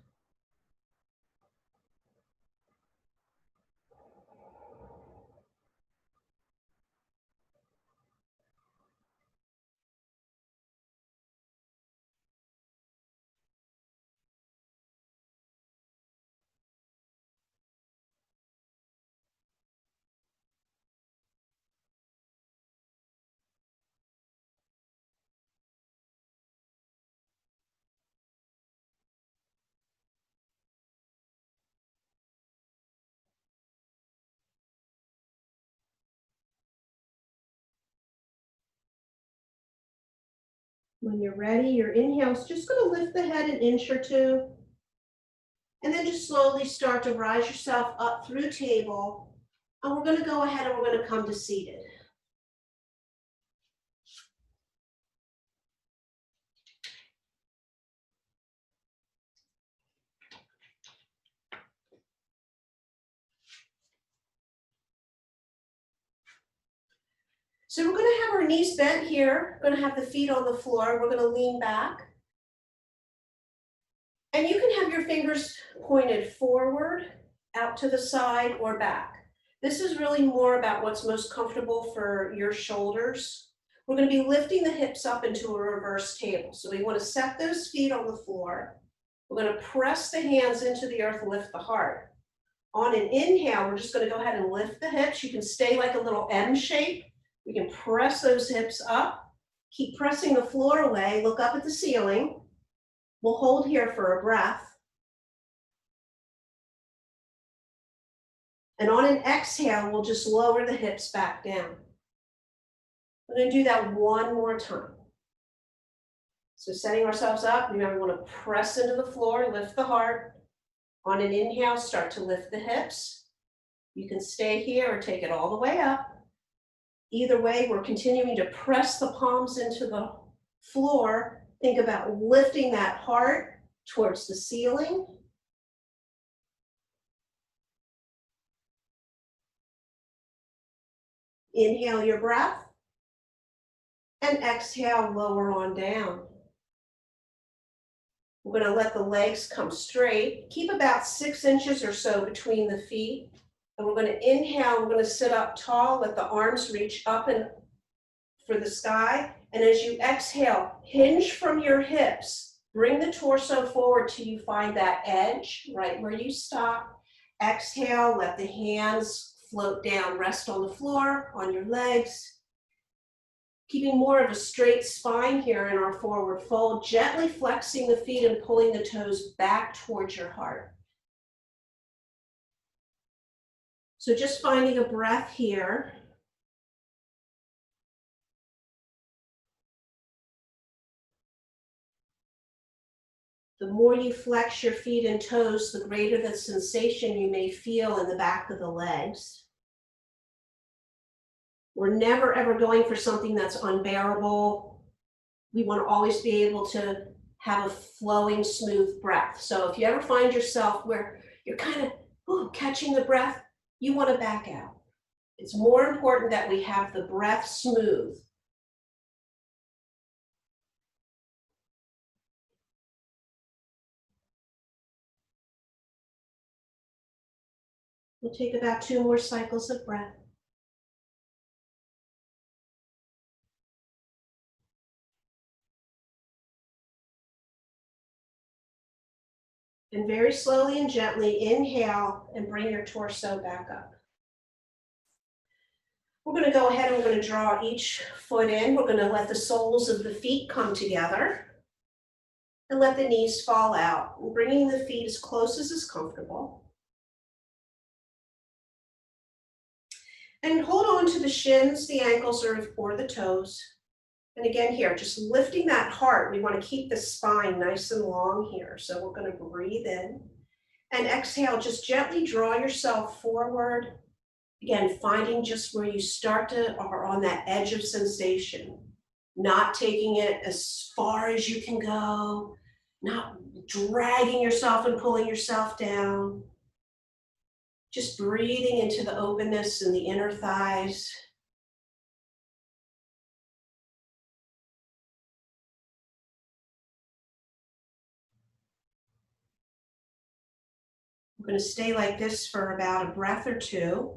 S1: When you're ready, your inhale's just going to lift the head an inch or two. And then just slowly start to rise yourself up through table. And we're going to go ahead and we're going to come to seated. So we're going to have our knees bent here. We're going to have the feet on the floor. We're going to lean back. And you can have your fingers pointed forward, out to the side, or back. This is really more about what's most comfortable for your shoulders. We're going to be lifting the hips up into a reverse table. So we want to set those feet on the floor. We're going to press the hands into the earth, lift the heart. On an inhale, we're just going to go ahead and lift the hips. You can stay like a little M shape. We can press those hips up. Keep pressing the floor away. Look up at the ceiling. We'll hold here for a breath. And on an exhale, we'll just lower the hips back down. We're going to do that one more time. So setting ourselves up, remember we want to press into the floor, lift the heart. On an inhale, start to lift the hips. You can stay here or take it all the way up. Either way, we're continuing to press the palms into the floor. Think about lifting that heart towards the ceiling. Inhale your breath. And exhale, lower on down. We're going to let the legs come straight. Keep about 6 inches or so between the feet. And we're going to inhale, we're going to sit up tall, let the arms reach up and for the sky. And as you exhale, hinge from your hips. Bring the torso forward till you find that edge, right where you stop. Exhale, let the hands float down, rest on the floor, on your legs. Keeping more of a straight spine here in our forward fold, gently flexing the feet and pulling the toes back towards your heart. So just finding a breath here. The more you flex your feet and toes, the greater the sensation you may feel in the back of the legs. We're never ever going for something that's unbearable. We want to always be able to have a flowing, smooth breath. So if you ever find yourself where you're kind of catching the breath, you want to back out. It's more important that we have the breath smooth. We'll take about 2 more cycles of breath. And very slowly and gently inhale and bring your torso back up. We're gonna go ahead and we're gonna draw each foot in. We're gonna let the soles of the feet come together and let the knees fall out, bringing the feet as close as is comfortable. And hold on to the shins, the ankles, or the toes. And again here, just lifting that heart. We want to keep the spine nice and long here. So we're going to breathe in and exhale. Just gently draw yourself forward. Again, finding just where you start to are on that edge of sensation, not taking it as far as you can go, not dragging yourself and pulling yourself down. Just breathing into the openness in the inner thighs. We're going to stay like this for about a breath or two.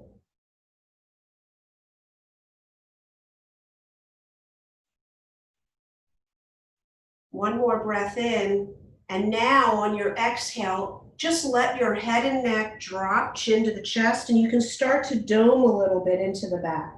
S1: One more breath in, and now on your exhale, just let your head and neck drop, chin to the chest, and you can start to dome a little bit into the back.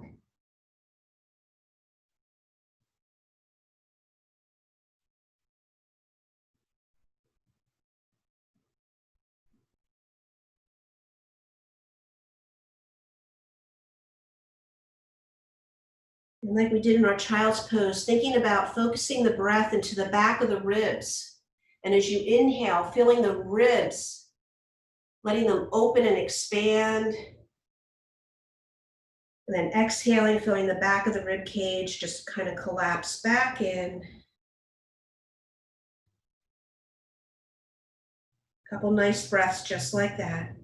S1: And like we did in our child's pose, thinking about focusing the breath into the back of the ribs. And as you inhale, feeling the ribs, letting them open and expand. And then exhaling, feeling the back of the rib cage just kind of collapse back in. A couple nice breaths just like that.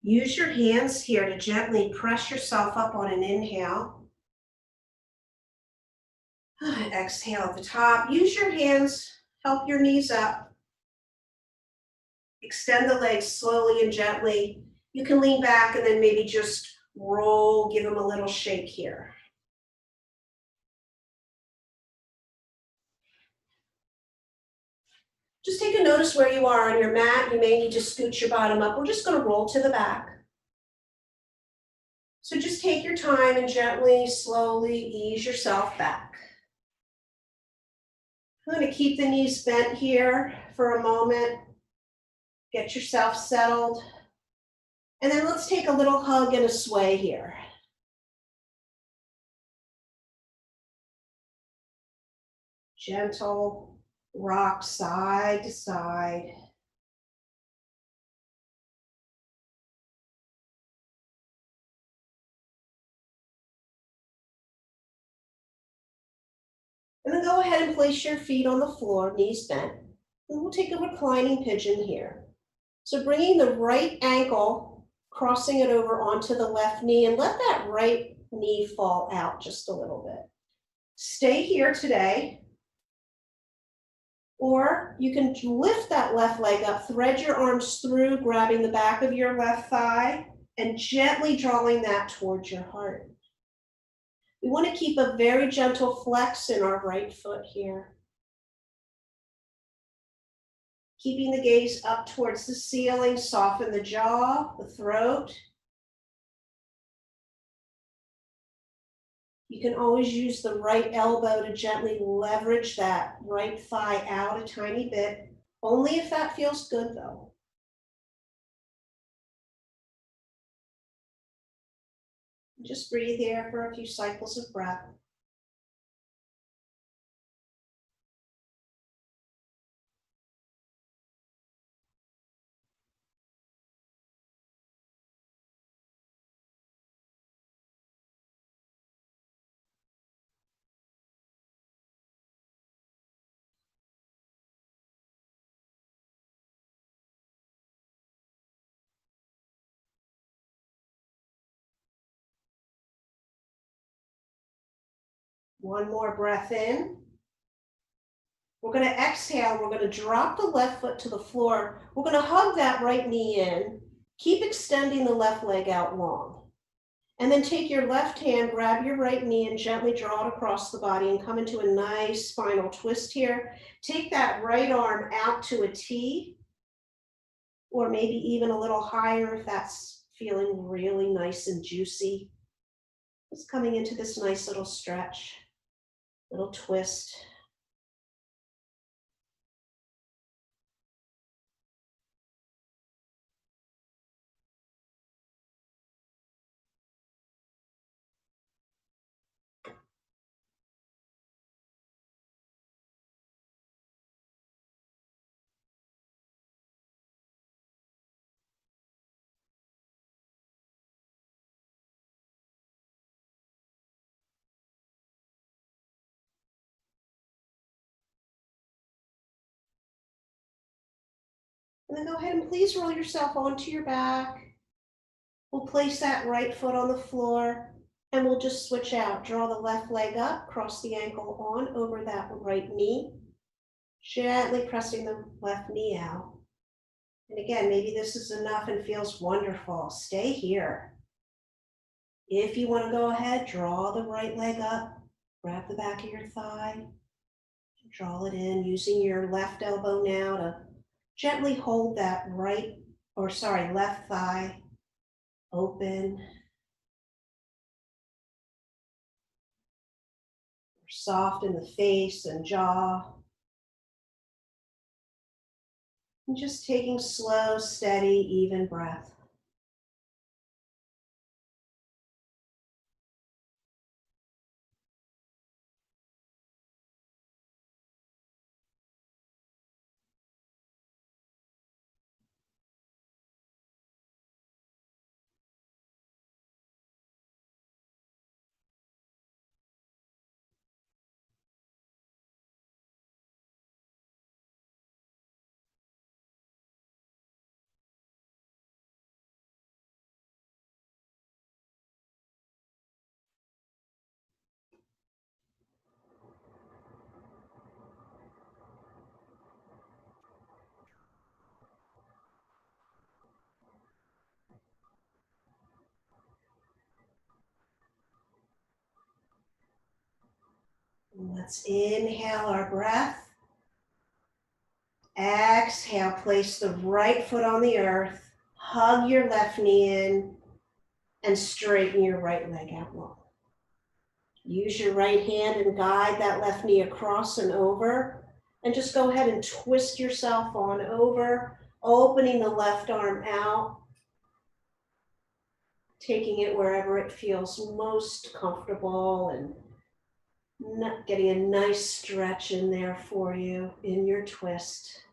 S1: Use your hands here to gently press yourself up on an inhale. Exhale at the top. Use your hands, help your knees up. Extend the legs slowly and gently. You can lean back and then maybe just roll, give them a little shake here. Just take a notice where you are on your mat. You may need to scoot your bottom up. We're just going to roll to the back. So just take your time and gently, slowly ease yourself back. I'm going to keep the knees bent here for a moment. Get yourself settled. And then let's take a little hug and a sway here. Gentle rock side to side. And then go ahead and place your feet on the floor, knees bent. And we'll take a reclining pigeon here. So bringing the right ankle, crossing it over onto the left knee, and let that right knee fall out just a little bit. Stay here today. Or you can lift that left leg up, thread your arms through, grabbing the back of your left thigh, and gently drawing that towards your heart. We want to keep a very gentle flex in our right foot here. Keeping the gaze up towards the ceiling, soften the jaw, the throat. You can always use the right elbow to gently leverage that right thigh out a tiny bit, only if that feels good though. Just breathe here for a few cycles of breath. One more breath in. We're going to exhale. We're going to drop the left foot to the floor. We're going to hug that right knee in. Keep extending the left leg out long. And then take your left hand, grab your right knee and gently draw it across the body and come into a nice spinal twist here. Take that right arm out to a T, or maybe even a little higher if that's feeling really nice and juicy. Just coming into this nice little stretch, little twist. And then go ahead and please roll yourself onto your back. We'll place that right foot on the floor and we'll just switch out. Draw the left leg up, cross the ankle on over that right knee, gently pressing the left knee out. And again, maybe this is enough and feels wonderful. Stay here. If you want to go ahead, draw the right leg up, grab the back of your thigh, draw it in using your left elbow now to gently hold that left thigh open. Soft in the face and jaw. And just taking slow, steady, even breath. Let's inhale our breath. Exhale, place the right foot on the earth. Hug your left knee in and straighten your right leg out long. Use your right hand and guide that left knee across and over. And just go ahead and twist yourself on over, opening the left arm out, taking it wherever it feels most comfortable and getting a nice stretch in there for you in your twist.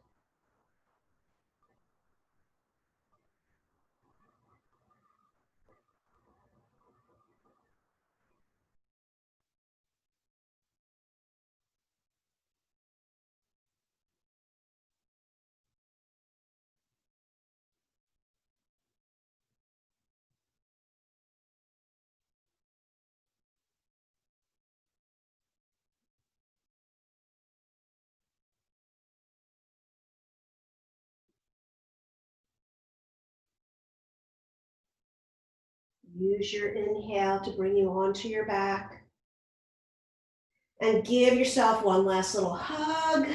S1: Use your inhale to bring you onto your back. And give yourself one last little hug.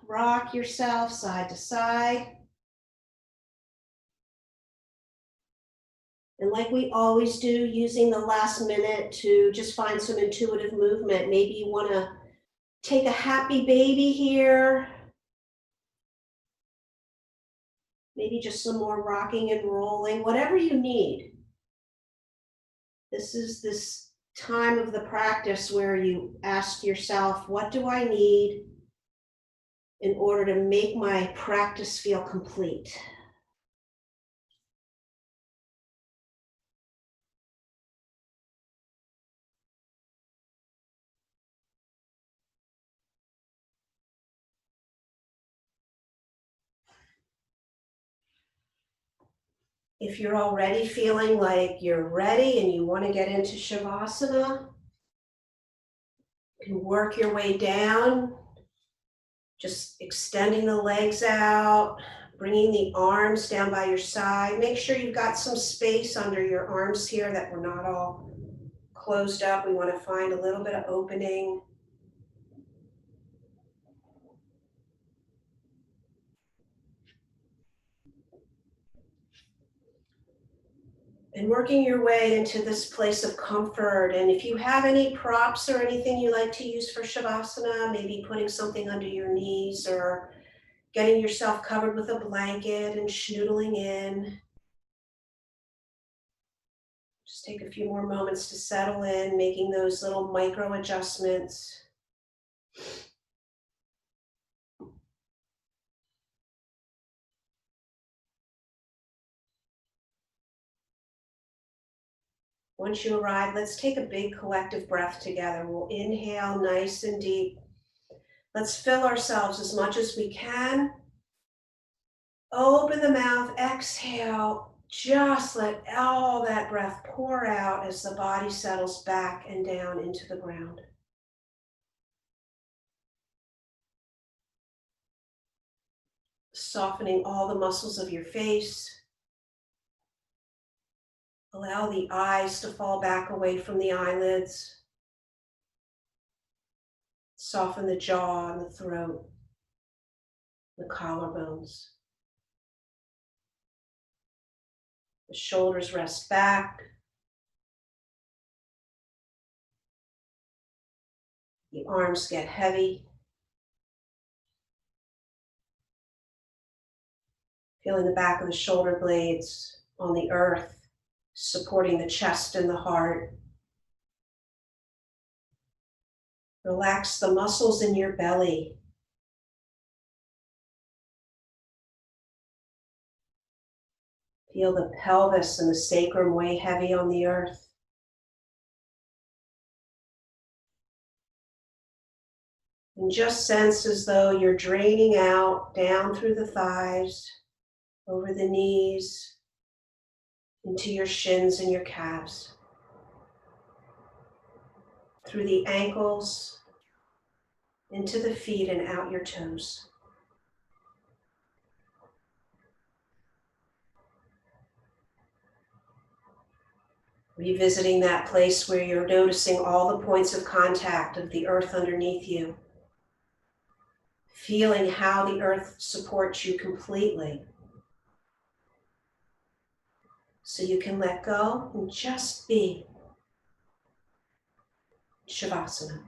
S1: Rock yourself side to side. And like we always do, using the last minute to just find some intuitive movement. Maybe you want to take a happy baby here. Maybe just some more rocking and rolling, whatever you need. This is this time of the practice where you ask yourself, what do I need in order to make my practice feel complete? If you're already feeling like you're ready and you want to get into Shavasana, you can work your way down, just extending the legs out, Bringing the arms down by your side. Make sure you've got some space under your arms here, that we're not all closed up. We want to find a little bit of opening. And working your way into this place of comfort. And if you have any props or anything you like to use for Shavasana, maybe putting something under your knees or getting yourself covered with a blanket and schnoodling in. Just take a few more moments to settle in, making those little micro adjustments. Once you arrive, let's take a big collective breath together. We'll inhale nice and deep. Let's fill ourselves as much as we can. Open the mouth, exhale. Just let all that breath pour out as the body settles back and down into the ground. Softening all the muscles of your face. Allow the eyes to fall back away from the eyelids. Soften the jaw and the throat, the collarbones. The shoulders rest back. The arms get heavy. Feeling the back of the shoulder blades on the earth, supporting the chest and the heart. Relax the muscles in your belly. Feel the pelvis and the sacrum weigh heavy on the earth. And just sense as though you're draining out down through the thighs, over the knees, into your shins and your calves. Through the ankles, into the feet and out your toes. Revisiting that place where you're noticing all the points of contact of the earth underneath you. Feeling how the earth supports you completely. So you can let go and just be. Shavasana.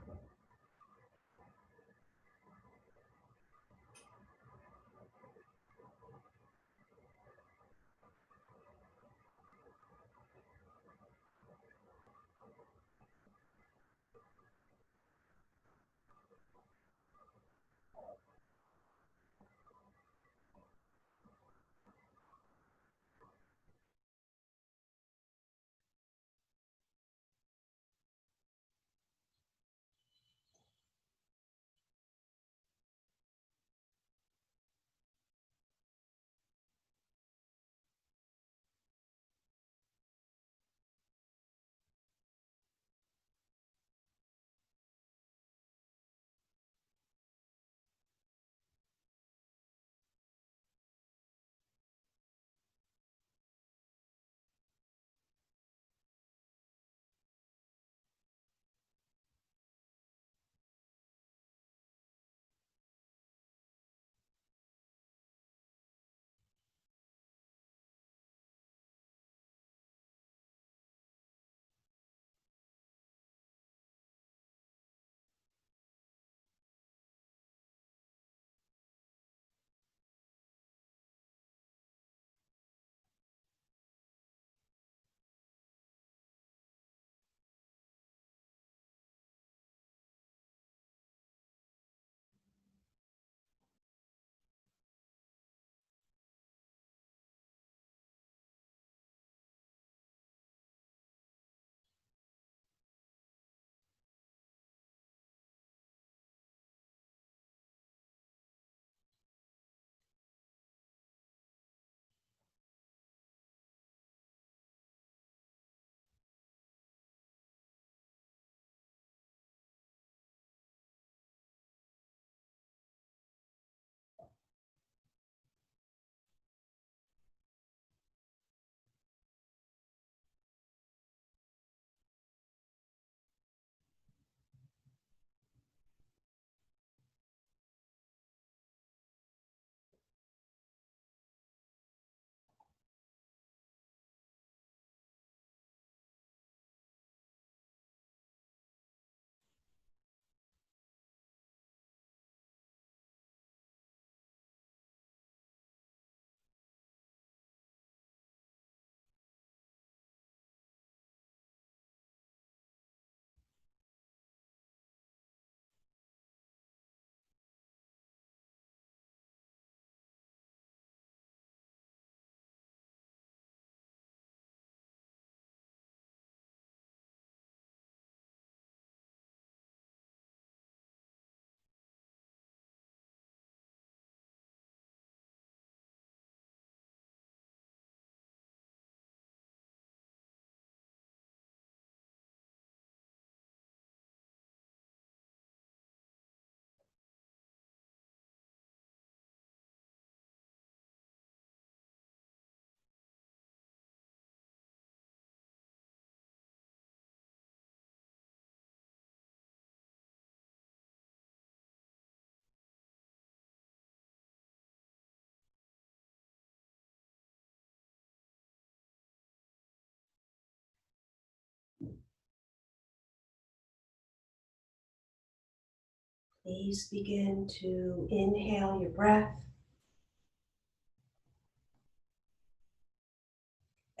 S1: Please begin to inhale your breath.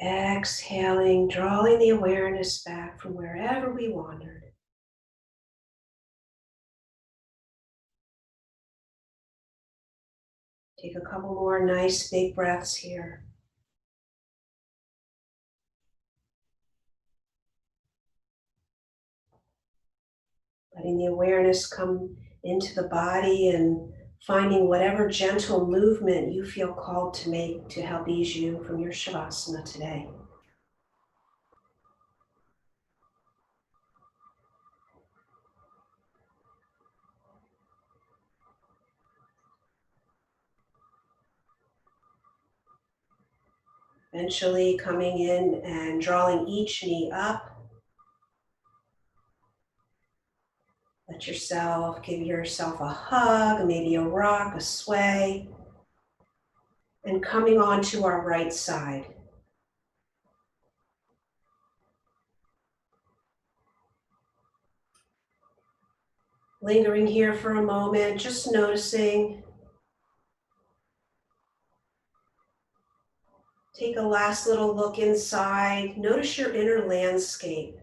S1: Exhaling, drawing the awareness back from wherever we wandered. Take a couple more nice big breaths here. Letting the awareness come into the body and finding whatever gentle movement you feel called to make to help ease you from your Shavasana today. Eventually coming in and drawing each knee up. Give yourself a hug, maybe a rock, a sway. And coming onto our right side. Lingering here for a moment, just noticing. Take a last little look inside. Notice your inner landscape.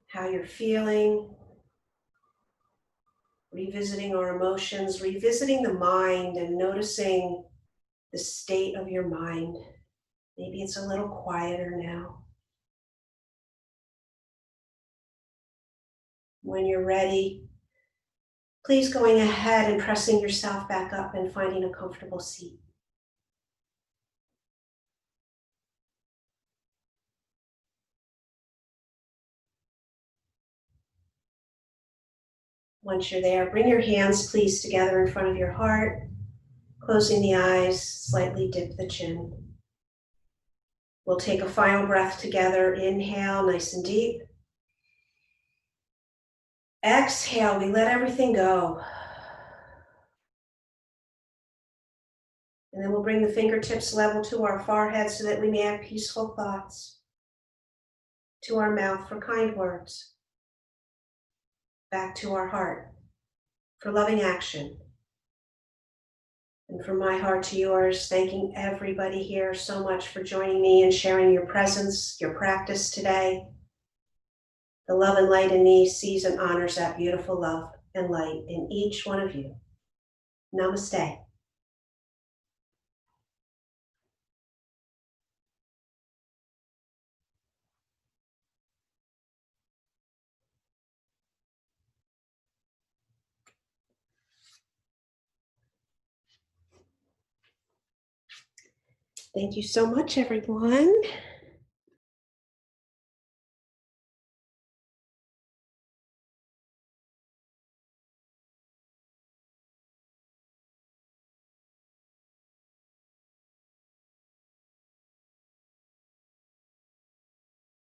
S1: How you're feeling. Revisiting our emotions, revisiting the mind and noticing the state of your mind. Maybe it's a little quieter now. When you're ready, please going ahead and pressing yourself back up and finding a comfortable seat. Once you're there, bring your hands please together in front of your heart, closing the eyes, slightly dip the chin. We'll take a final breath together. Inhale, nice and deep. Exhale, we let everything go. And then we'll bring the fingertips level to our forehead so that we may have peaceful thoughts. To our mouth for kind words. Back to our heart for loving action. And from my heart to yours, thanking everybody here so much for joining me and sharing your presence, your practice today. The love and light in me sees and honors that beautiful love and light in each one of you. Namaste. Thank you so much, everyone.